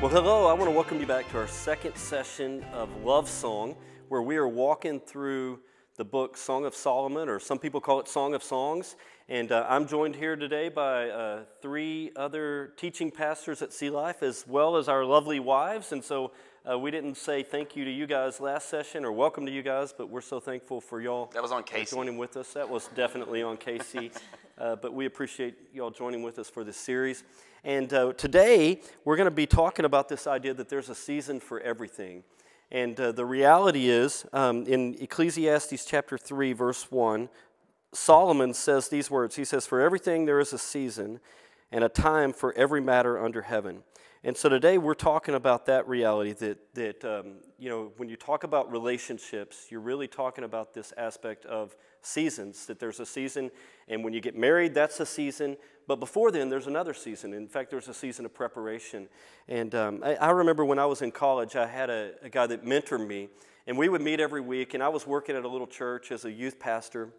Well, hello, I want to welcome you back to our second session of Love Song, where we are walking through the book Song of Solomon, or some people call it Song of Songs. And I'm joined here today by three other teaching pastors at Sea Life, as well as our lovely wives. And so we didn't say thank you to you guys last session, or welcome to you guys, but we're so thankful for y'all. That was on Casey. Joining with us. That was definitely on Casey. But we appreciate y'all joining with us for this series. And today, we're going to be talking about this idea that there's a season for everything. And the reality is, in Ecclesiastes chapter 3, verse 1, Solomon says these words. He says, "For everything there is a season and a time for every matter under heaven." And so today we're talking about that reality that when you talk about relationships, you're really talking about this aspect of seasons, that there's a season, and when you get married, that's a season. But before then, there's another season. In fact, there's a season of preparation. And I remember when I was in college, I had a guy that mentored me, and we would meet every week, and I was working at a little church as a youth pastor.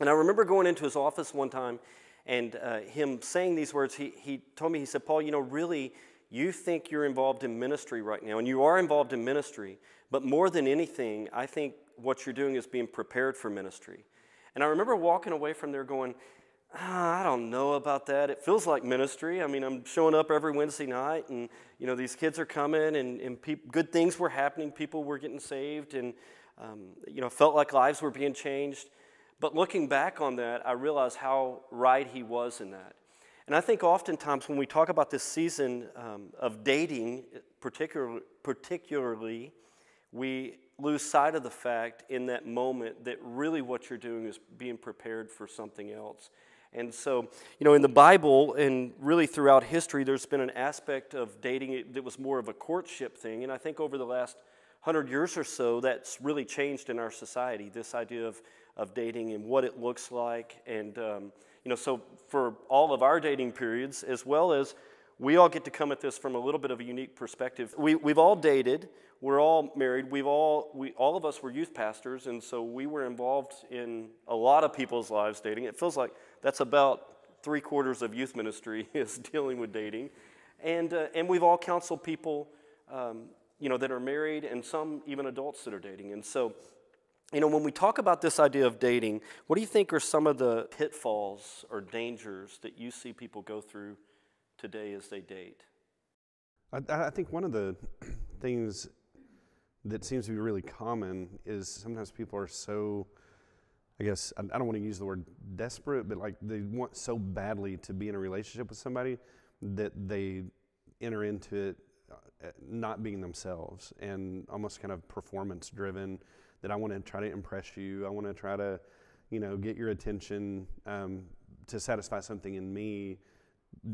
And I remember going into his office one time, and him saying these words. He told me, he said, "Paul, really, you think you're involved in ministry right now, and you are involved in ministry, but more than anything, I think what you're doing is being prepared for ministry." And I remember walking away from there going, I don't know about that. It feels like ministry. I mean, I'm showing up every Wednesday night, and these kids are coming, and good things were happening. People were getting saved, and felt like lives were being changed. But looking back on that, I realized how right he was in that. And I think oftentimes when we talk about this season of dating, particularly, we lose sight of the fact in that moment that really what you're doing is being prepared for something else. And so, in the Bible and really throughout history, there's been an aspect of dating that was more of a courtship thing. And I think over the last 100 years or so, that's really changed in our society, this idea of dating and what it looks like. And, so for all of our dating periods, as well as we all get to come at this from a little bit of a unique perspective. We've all dated. We're all married. All of us were youth pastors, and so we were involved in a lot of people's lives dating. It feels like that's about 3/4 of youth ministry is dealing with dating, and we've all counseled people, that are married, and some even adults that are dating. And so, when we talk about this idea of dating, what do you think are some of the pitfalls or dangers that you see people go through today as they date? I think one of the things that seems to be really common is sometimes people are so, I guess, I don't want to use the word desperate, but like they want so badly to be in a relationship with somebody that they enter into it not being themselves and almost kind of performance driven, that I want to try to impress you. I want to try to, get your attention to satisfy something in me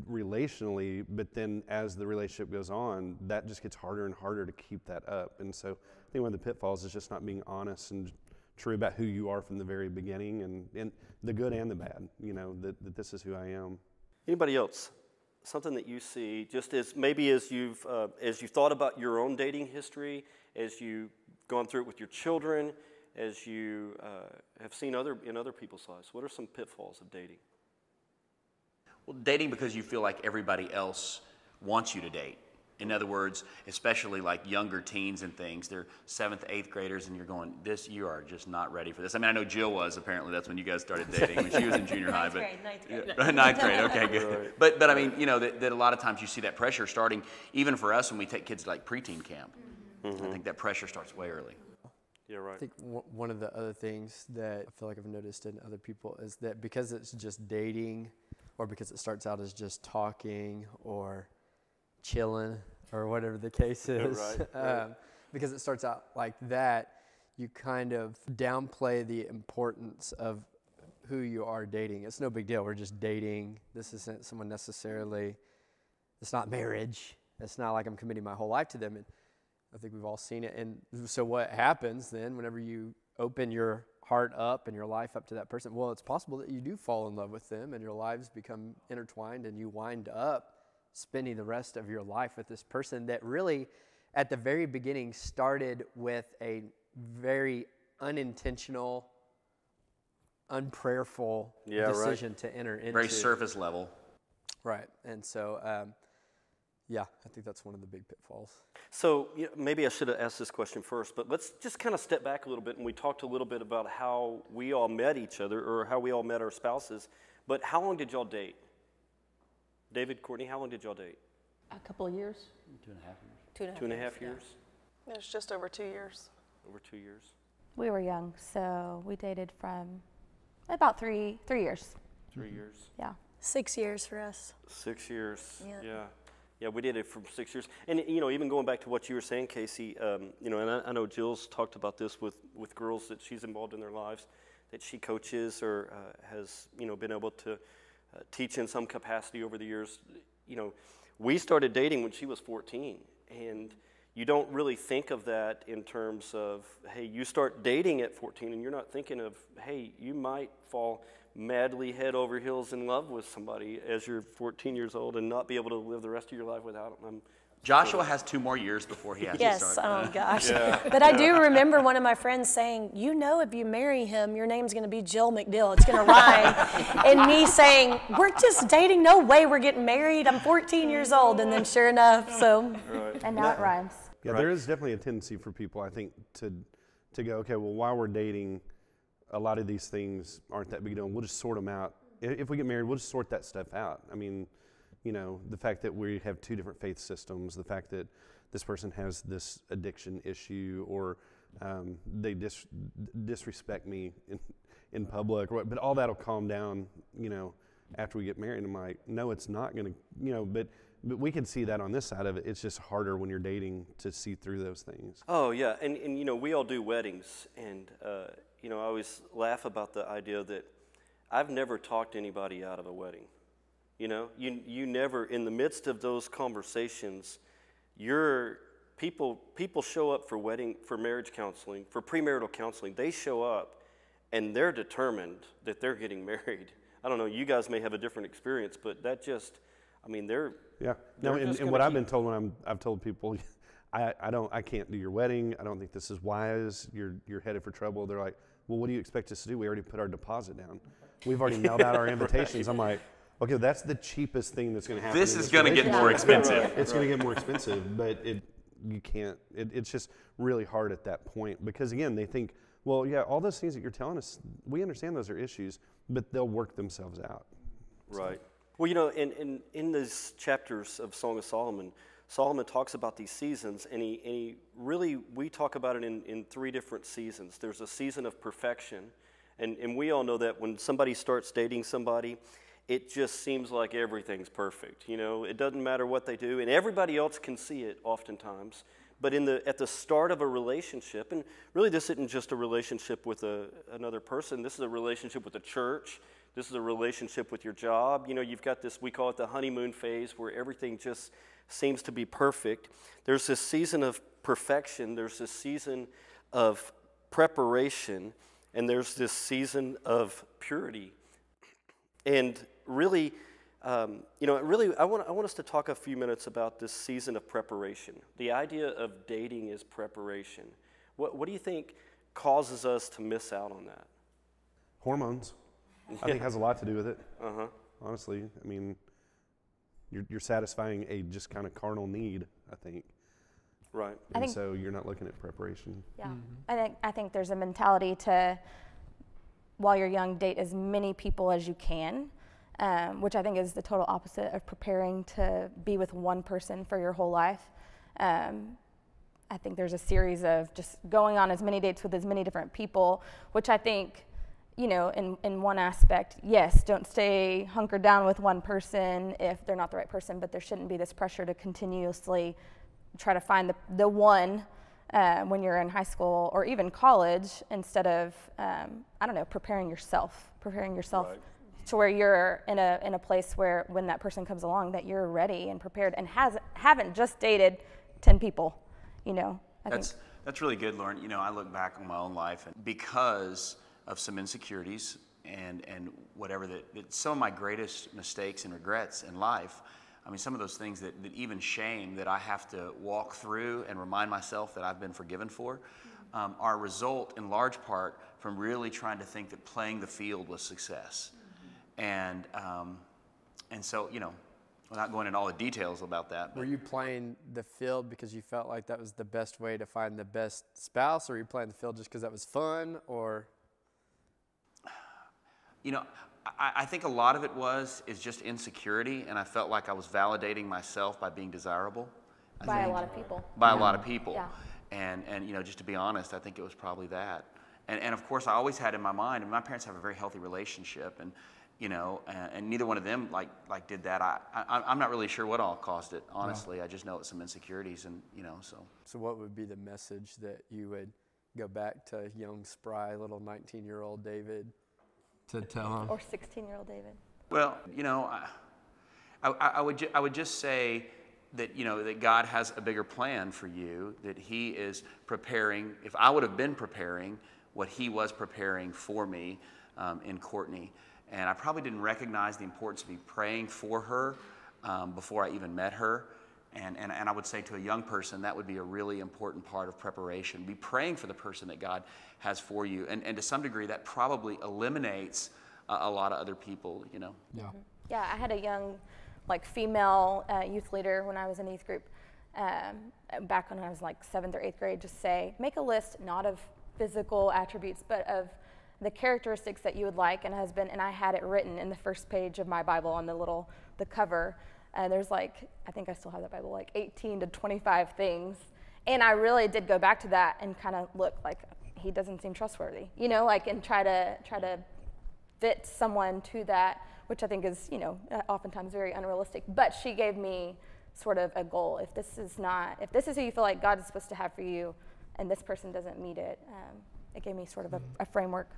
relationally, but then as the relationship goes on, that just gets harder and harder to keep that up. And so I think one of the pitfalls is just not being honest and true about who you are from the very beginning, and the good and the bad, that this is who I am. Anybody else? Something that you see, just as maybe as you've thought about your own dating history, as you've gone through it with your children, as you have seen in other people's lives, what are some pitfalls of dating? Well, dating because you feel like everybody else wants you to date. In other words, especially like younger teens and things, they're 7th, 8th graders, and you're going, you are just not ready for this. I mean, I know Jill was, apparently. That's when you guys started dating, when she was in junior high. Ninth grade. Ninth grade, okay, good. Right. But I mean, that a lot of times you see that pressure starting, even for us when we take kids to like preteen camp. Mm-hmm. I think that pressure starts way early. Yeah, right. I think one of the other things that I feel like I've noticed in other people is that because it's just dating, or because it starts out as just talking or chilling or whatever the case is, Right. because it starts out like that, you kind of downplay the importance of who you are dating. It's no big deal. We're just dating. This isn't someone necessarily, it's not marriage. It's not like I'm committing my whole life to them. And I think we've all seen it. And so what happens then whenever you open your heart up and your life up to that person, well, it's possible that you do fall in love with them and your lives become intertwined and you wind up spending the rest of your life with this person that really at the very beginning started with a very unintentional, unprayerful decision to enter into. Very surface level. Right. And so Yeah, I think that's one of the big pitfalls. So maybe I should have asked this question first, but let's just kind of step back a little bit, and we talked a little bit about how we all met each other, or how we all met our spouses. But how long did y'all date? David, Courtney, how long did y'all date? A couple of years. 2.5 years. 2.5 years? It was just over 2 years. Over 2 years. We were young, so we dated from about three years. 3 years. Yeah. 6 years for us. 6 years. Yeah. Yeah, we did it for 6 years. And, even going back to what you were saying, Casey, and I know Jill's talked about this with girls that she's involved in their lives, that she coaches or has, been able to teach in some capacity over the years. We started dating when she was 14, and you don't really think of that in terms of, hey, you start dating at 14, and you're not thinking of, hey, you might fall madly head over heels in love with somebody as you're 14 years old and not be able to live the rest of your life without them. Joshua has 2 more years before he has to Yes, start. oh gosh. But I do remember one of my friends saying, if you marry him, your name's going to be Jill McDill. It's going to rhyme. And me saying, we're just dating. No way we're getting married. I'm 14 years old. And then sure enough, so. Right. And now it rhymes. Yeah, Right. there is definitely a tendency for people, I think, to go, okay, well, while we're dating, a lot of these things aren't that big a deal. We'll just sort them out. If we get married, we'll just sort that stuff out. I mean, the fact that we have 2 different faith systems, the fact that this person has this addiction issue, or they disrespect me in public, but all that'll calm down, after we get married. And I'm like, no, it's not going to, but we can see that on this side of it. It's just harder when you're dating to see through those things. Oh, yeah, and we all do weddings, and, I always laugh about the idea that I've never talked anybody out of a wedding. You never, in the midst of those conversations, people show up for marriage counseling, for premarital counseling. They show up, and they're determined that they're getting married. I don't know, you guys may have a different experience, but that just, they're... Yeah. No, and what I've been told when I've told people, I can't do your wedding. I don't think this is wise. You're headed for trouble. They're like, well, what do you expect us to do? We already put our deposit down. We've already mailed out our invitations. I'm like, okay, that's the cheapest thing that's going to happen. This is going to get more expensive. It's going to get more expensive, but you can't. It's just really hard at that point because, again, they think, well, yeah, all those things that you're telling us, we understand those are issues, but they'll work themselves out. Right. Well, in these chapters of Song of Solomon, Solomon talks about these seasons, and he really, we talk about it in 3 different seasons. There's a season of perfection, and we all know that when somebody starts dating somebody, it just seems like everything's perfect. It doesn't matter what they do, and everybody else can see it oftentimes. But at the start of a relationship, and really this isn't just a relationship with another person, this is a relationship with the church. This is a relationship with your job. You've got this, we call it the honeymoon phase, where everything just seems to be perfect. There's this season of perfection. There's this season of preparation. And there's this season of purity. And really, I want us to talk a few minutes about this season of preparation. The idea of dating is preparation. What do you think causes us to miss out on that? Hormones. I think has a lot to do with it. Uh-huh. Honestly, you're satisfying a just kind of carnal need, I think. Right. And so you're not looking at preparation. Yeah. I think there's a mentality to, while you're young, date as many people as you can, which I think is the total opposite of preparing to be with one person for your whole life. I think there's a series of just going on as many dates with as many different people, which I think, in one aspect, yes, don't stay hunkered down with one person if they're not the right person, but there shouldn't be this pressure to continuously try to find the one when you're in high school or even college instead of, preparing yourself Right. to where you're in a place where when that person comes along that you're ready and prepared and haven't just dated 10 people, That's really good, Lauren. I look back on my own life, and because of some insecurities and whatever, that some of my greatest mistakes and regrets in life, some of those things that even shame that I have to walk through and remind myself that I've been forgiven for, are a result in large part from really trying to think that playing the field was success. And so, Without going into all the details about that. Were you playing the field because you felt like that was the best way to find the best spouse, or were you playing the field just because that was fun, or? You know, I think a lot of it is just insecurity, and I felt like I was validating myself by being desirable. By a lot of people. By a lot of people. Yeah. And you know, just to be honest, I think it was probably that. And of course, I always had in my mind, and my parents have a very healthy relationship, and you know, and neither one of them like did that. I'm not really sure what all caused it, honestly. I just know it's some insecurities, and you know, so. So what would be the message that you would go back to young, spry, little 19-year-old David to tell him? Or 16-year-old David. Well, you know, I would just say that, you know, that God has a bigger plan for you, that He is preparing. If I would have been preparing what He was preparing for me in Courtney, and I probably didn't recognize the importance of me praying for her before I even met her. And I would say to a young person, that would be a really important part of preparation. Be praying for the person that God has for you. And to some degree, that probably eliminates a lot of other people, you know. Yeah. Yeah, I had a young, like, female youth leader when I was in youth group back when I was like 7th or 8th grade, just say, make a list not of physical attributes, but of the characteristics that you would like. And I had it written in the first page of my Bible on the cover. And there's like, I think I still have that Bible, like 18 to 25 things. And I really did go back to that and kind of look like, he doesn't seem trustworthy, you know, like, and try to fit someone to that, which I think is, you know, oftentimes very unrealistic. But she gave me sort of a goal. If this is who you feel like God is supposed to have for you, and this person doesn't meet it, it gave me sort of a framework.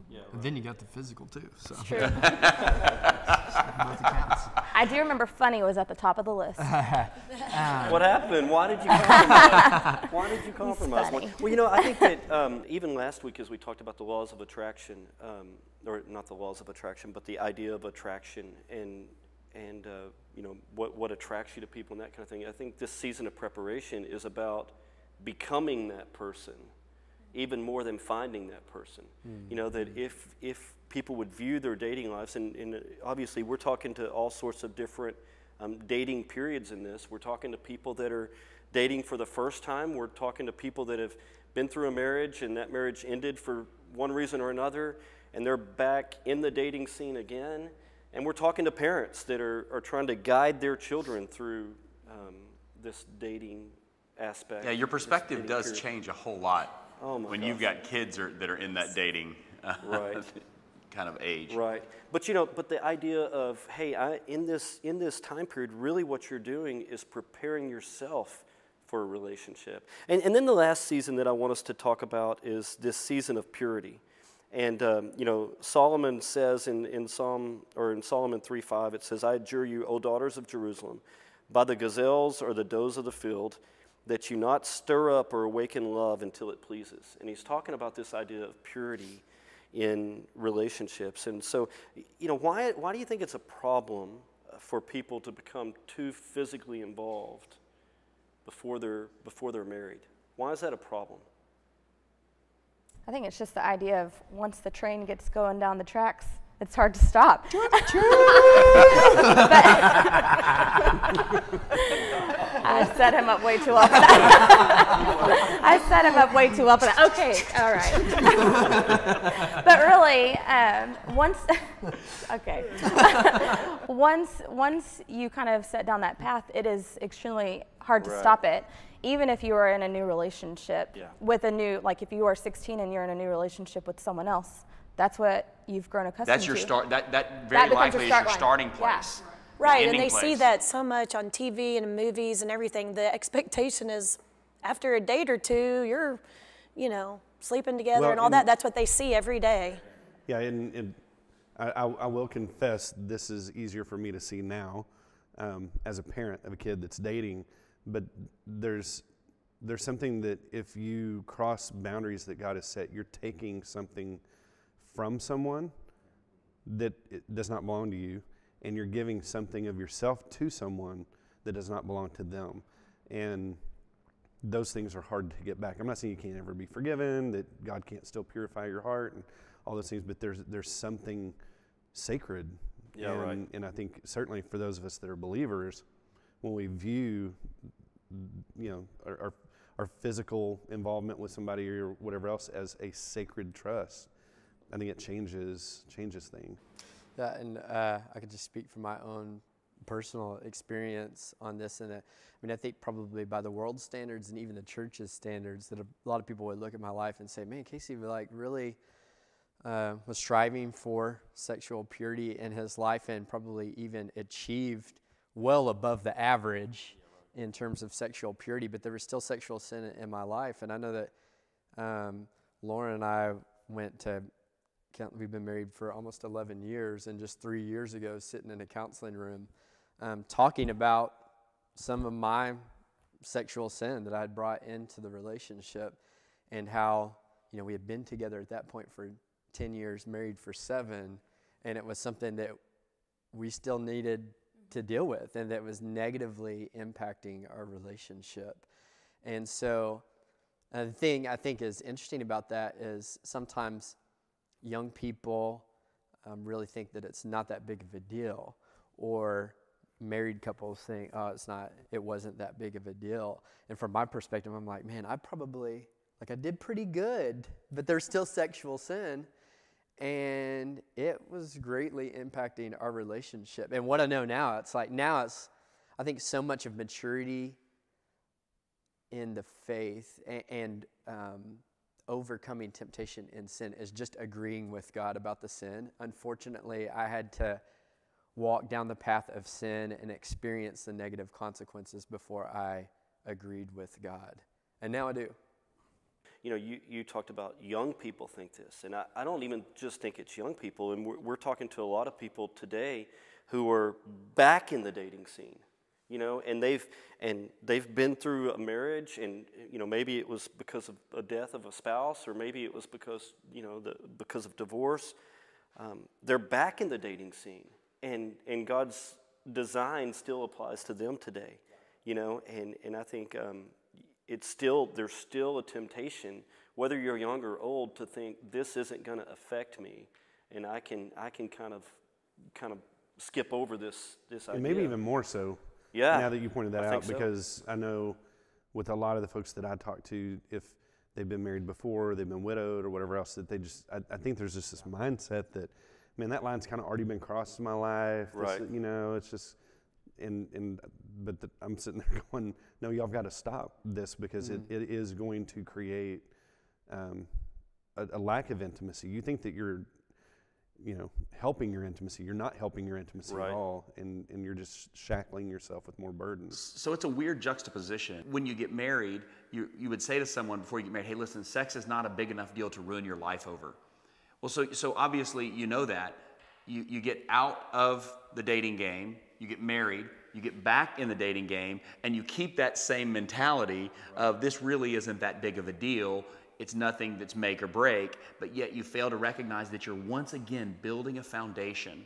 Yeah, and then you got the physical too. So. True. Both accounts. I do remember funny was at the top of the list. What happened? Why did you compromise? Why did you compromise? funny. Well, you know, I think that even last week as we talked about the laws of attraction, or not the laws of attraction, but the idea of attraction and you know, what attracts you to people and that kind of thing. I think this season of preparation is about becoming that person, even more than finding that person. You know, that if people would view their dating lives, and obviously we're talking to all sorts of different dating periods in this. We're talking to people that are dating for the first time. We're talking to people that have been through a marriage and that marriage ended for one reason or another, and they're back in the dating scene again. And we're talking to parents that are trying to guide their children through this dating aspect. Yeah, your perspective does change a whole lot when gosh. you've got kids that are in that dating Right. kind of age. Right. But you know, but the idea of, hey, in this time period, really what you're doing is preparing yourself for a relationship. And then the last season that I want us to talk about is this season of purity. And you know, Solomon says in Solomon 3:5, it says, "I adjure you, O daughters of Jerusalem, by the gazelles or the does of the field, that you not stir up or awaken love until it pleases." And he's talking about this idea of purity in relationships. And so, you know, why do you think it's a problem for people to become too physically involved before they're married? Why is that a problem? I think it's just the idea of once the train gets going down the tracks, it's hard to stop. I set him up way too well for that. I set him up way too well for that. Okay, all right. But really, once you kind of set down that path, it is extremely hard to stop it. Even if you are in a new relationship with like if you are 16 and you're in a new relationship with someone else, that's what you've grown accustomed to. That's your start. That very likely is your starting place. Yeah. Right, and they place. see that so much on TV and in movies and everything. The expectation is after a date or two, you're, you know, sleeping together and all that. That's what they see every day. Yeah, and I will confess this is easier for me to see now as a parent of a kid that's dating. But there's something that if you cross boundaries that God has set, you're taking something from someone that it does not belong to you, and you're giving something of yourself to someone that does not belong to them. And those things are hard to get back. I'm not saying you can't ever be forgiven, that God can't still purify your heart and all those things, but there's something sacred Yeah, and, right. And I think certainly for those of us that are believers, when we view, our physical involvement with somebody or whatever else as a sacred trust, I think it changes things. Yeah, and I could just speak from my own personal experience on this. And I think probably by the world standards and even the church's standards, that a lot of people would look at my life and say, man, Casey really was striving for sexual purity in his life and probably even achieved well above the average in terms of sexual purity, but there was still sexual sin in my life. And I know that Lauren and I we've been married for almost 11 years, and just 3 years ago, sitting in a counseling room, talking about some of my sexual sin that I had brought into the relationship, and how, we had been together at that point for 10 years, married for 7, and it was something that we still needed to deal with, and that was negatively impacting our relationship. And so the thing I think is interesting about that is sometimes young people really think that it's not that big of a deal, or married couples think, oh, it wasn't that big of a deal. And from my perspective, I'm like, man, I did pretty good, but there's still sexual sin. And it was greatly impacting our relationship. And what I know now, I think so much of maturity in the faith and overcoming temptation in sin is just agreeing with God about the sin. Unfortunately, I had to walk down the path of sin and experience the negative consequences before I agreed with God. And now I do. You talked about young people think this, and I don't even just think it's young people, and we're talking to a lot of people today who are back in the dating scene, and they've been through a marriage, and maybe it was because of a death of a spouse, or maybe it was because because of divorce. They're back in the dating scene, and God's design still applies to them today, and I think. There's still a temptation, whether you're young or old, to think this isn't going to affect me, and I can kind of skip over this idea. And maybe even more so. Yeah. Now that you pointed that out, so. Because I know with a lot of the folks that I talk to, if they've been married before, they've been widowed or whatever else, that I think there's just this mindset that, man, that line's kind of already been crossed in my life. Right. It's just. But I'm sitting there going, no, y'all got to stop this, because it is going to create a lack of intimacy. You think that you're, helping your intimacy. You're not helping your intimacy right. at all, and you're just shackling yourself with more burdens. So it's a weird juxtaposition. When you get married, you would say to someone before you get married, hey, listen, sex is not a big enough deal to ruin your life over. Well, so obviously that. You get out of the dating game, you get married, you get back in the dating game, and you keep that same mentality of this really isn't that big of a deal. It's nothing that's make or break, but yet you fail to recognize that you're once again building a foundation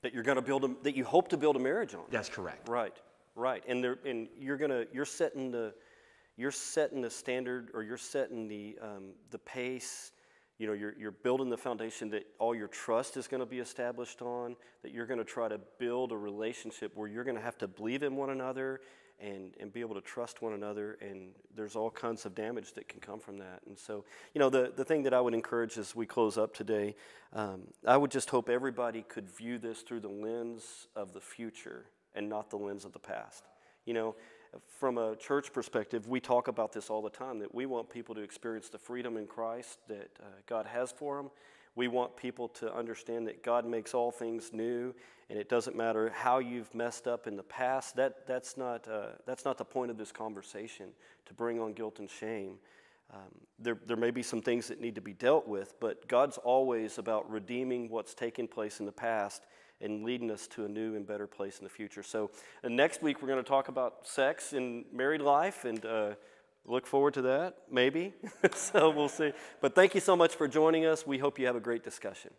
that you're going to build that you hope to build a marriage on. That's correct. Right, and you're setting the standard, or you're setting the pace. You're building the foundation that all your trust is going to be established on, that you're going to try to build a relationship where you're going to have to believe in one another and be able to trust one another, and there's all kinds of damage that can come from that. And so, the thing that I would encourage as we close up today, I would just hope everybody could view this through the lens of the future and not the lens of the past. From a church perspective, we talk about this all the time, that we want people to experience the freedom in Christ that God has for them. We want people to understand that God makes all things new, and it doesn't matter how you've messed up in the past. That's not the point of this conversation, to bring on guilt and shame. There may be some things that need to be dealt with, but God's always about redeeming what's taken place in the past and leading us to a new and better place in the future. So next week we're going to talk about sex in married life, and look forward to that, maybe. So we'll see. But thank you so much for joining us. We hope you have a great discussion.